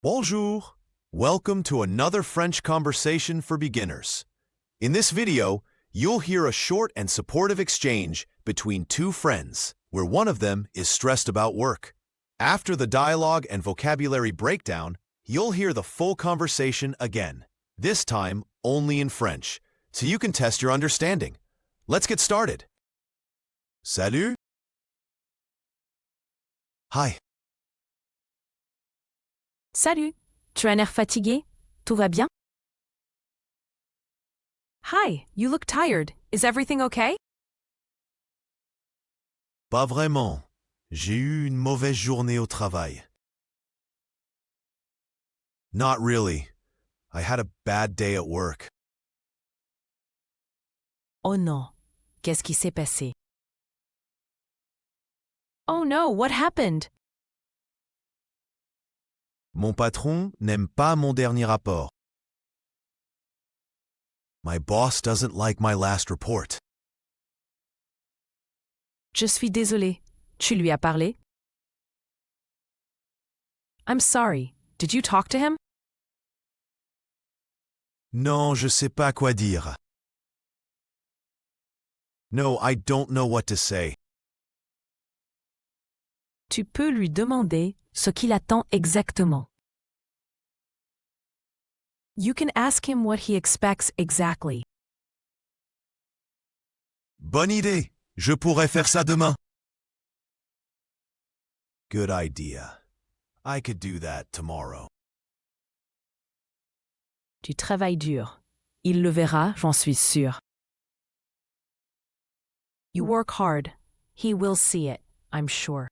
Bonjour! Welcome to another French conversation for beginners. In this video, you'll hear a short and supportive exchange between two friends, where one of them is stressed about work. After the dialogue and vocabulary breakdown, you'll hear the full conversation again, this time only in French, so you can test your understanding. Let's get started. Salut! Hi. Salut, tu as un air fatigué? Tout va bien? Hi, you look tired. Is everything okay? Pas vraiment. J'ai eu une mauvaise journée au travail. Not really. I had a bad day at work. Oh non, qu'est-ce qui s'est passé? Oh no, what happened? Mon patron n'aime pas mon dernier rapport. My boss doesn't like my last report. Je suis désolée. Tu lui as parlé? I'm sorry. Did you talk to him? Non, je sais pas quoi dire. No, I don't know what to say. Tu peux lui demander ce qu'il attend exactement. You can ask him what he expects exactly. Bonne idée. Je pourrais faire ça demain. Good idea. I could do that tomorrow. Tu travailles dur. Il le verra, j'en suis sûre. You work hard. He will see it, I'm sure.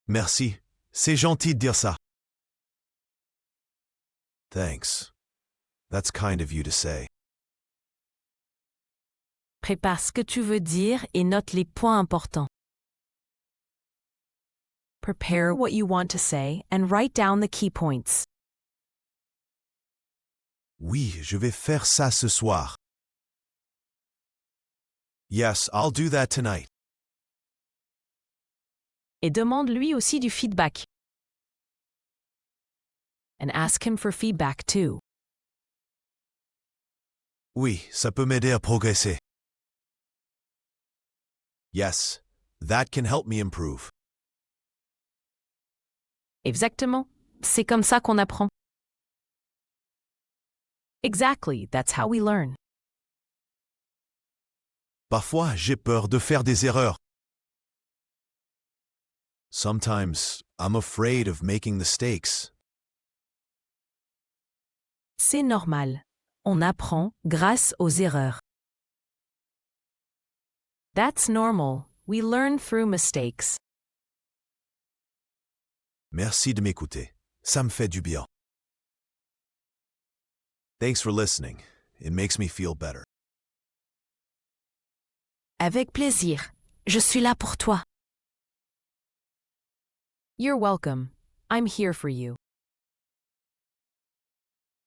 Merci. C'est gentil de dire ça. Thanks. That's kind of you to say. Prépare ce que tu veux dire et note les points importants. Prepare what you want to say and write down the key points. Oui, je vais faire ça ce soir. Yes, I'll do that tonight. Et demande-lui aussi du feedback. And ask him for feedback too. Oui, ça peut m'aider à progresser. Yes, that can help me improve. Exactement. C'est comme ça qu'on apprend. Exactly, that's how we learn. Parfois, j'ai peur de faire des erreurs. Sometimes, I'm afraid of making mistakes. C'est normal. On apprend grâce aux erreurs. That's normal. We learn through mistakes. Merci de m'écouter. Ça me fait du bien. Thanks for listening. It makes me feel better. Avec plaisir. Je suis là pour toi. You're welcome. I'm here for you.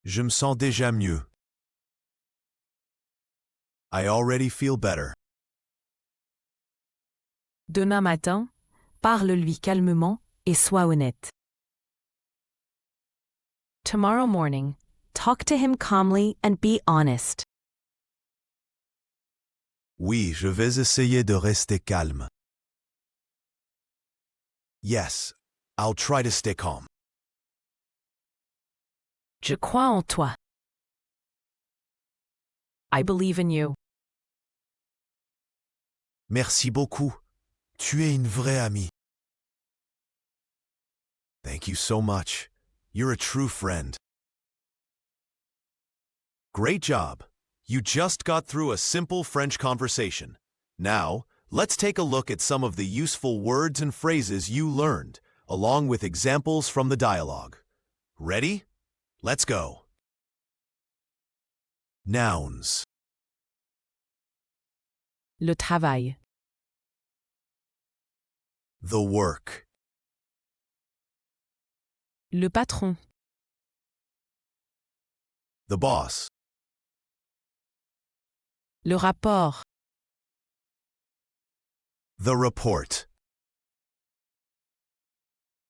Je me sens déjà mieux. I already feel better. Demain matin, parle-lui calmement et sois honnête. Tomorrow morning, talk to him calmly and be honest. Oui, je vais essayer de rester calme. Yes, I'll try to stay calm. Je crois en toi. I believe in you. Merci beaucoup. Tu es une vraie amie. Thank you so much. You're a true friend. Great job. You just got through a simple French conversation. Now, let's take a look at some of the useful words and phrases you learned, along with examples from the dialogue. Ready? Let's go. Nouns. Le travail. The work. Le patron. The boss. Le rapport. The report.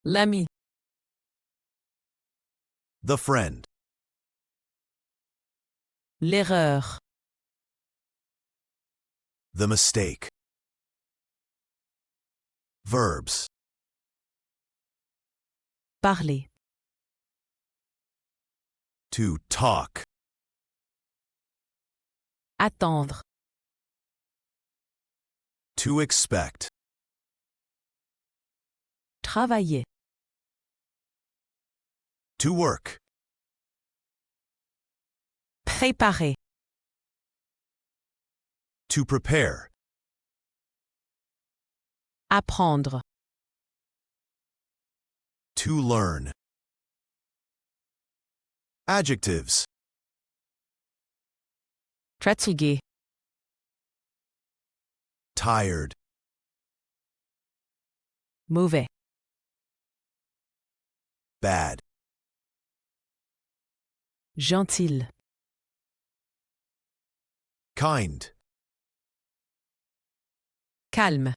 L'ami. The friend. L'erreur. The mistake. Verbs. Parler. To talk. Attendre. To expect. Travailler. To work. Préparer. To prepare. Apprendre. To learn. Adjectives. Fatigué. Tired. Mauvais. Bad. Gentil. Kind. Calme.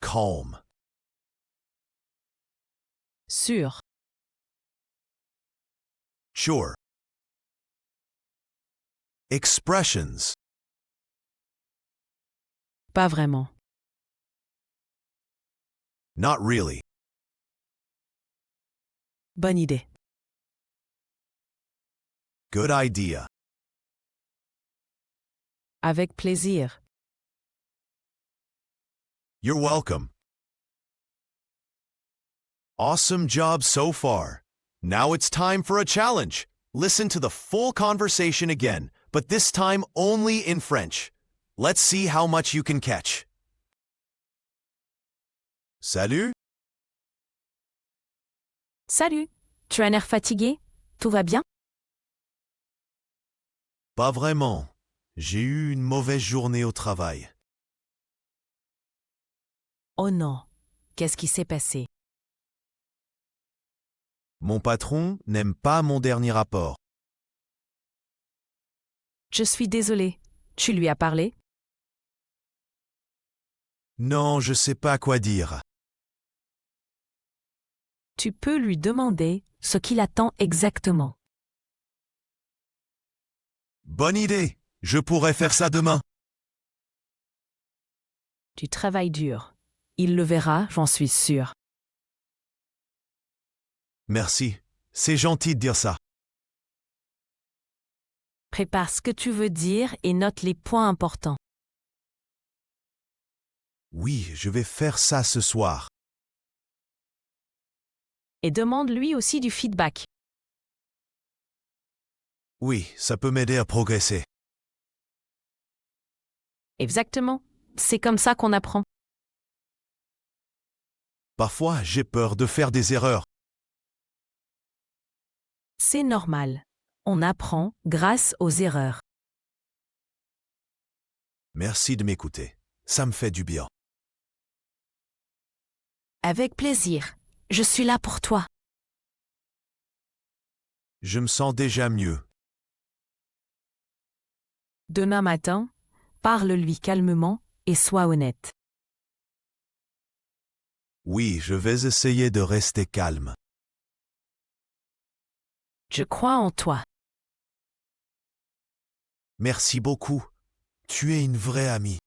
Calm. Sûr. Sure. Expressions. Pas vraiment. Not really. Bonne idée. Good idea. Avec plaisir. You're welcome. Awesome job so far. Now it's time for a challenge. Listen to the full conversation again, but this time only in French. Let's see how much you can catch. Salut. Salut. Tu as un air fatigué? Tout va bien? Pas vraiment. J'ai eu une mauvaise journée au travail. Oh non. Qu'est-ce qui s'est passé? Mon patron n'aime pas mon dernier rapport. Je suis désolée. Tu lui as parlé? Non, je sais pas quoi dire. Tu peux lui demander ce qu'il attend exactement. Bonne idée. Je pourrais faire ça demain. Tu travailles dur. Il le verra, j'en suis sûre. Merci. C'est gentil de dire ça. Prépare ce que tu veux dire et note les points importants. Oui, je vais faire ça ce soir. Et demande-lui aussi du feedback. Oui, ça peut m'aider à progresser. Exactement. C'est comme ça qu'on apprend. Parfois, j'ai peur de faire des erreurs. C'est normal. On apprend grâce aux erreurs. Merci de m'écouter. Ça me fait du bien. Avec plaisir. Je suis là pour toi. Je me sens déjà mieux. Demain matin, parle-lui calmement et sois honnête. Oui, je vais essayer de rester calme. Je crois en toi. Merci beaucoup. Tu es une vraie amie.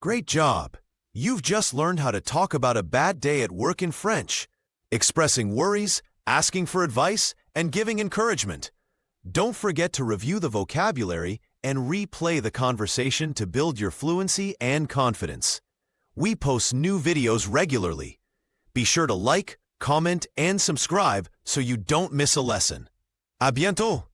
Great job! You've just learned how to talk about a bad day at work in French, expressing worries, asking for advice, and giving encouragement. Don't forget to review the vocabulary and replay the conversation to build your fluency and confidence. We post new videos regularly. Be sure to like, comment, and subscribe so you don't miss a lesson. À bientôt!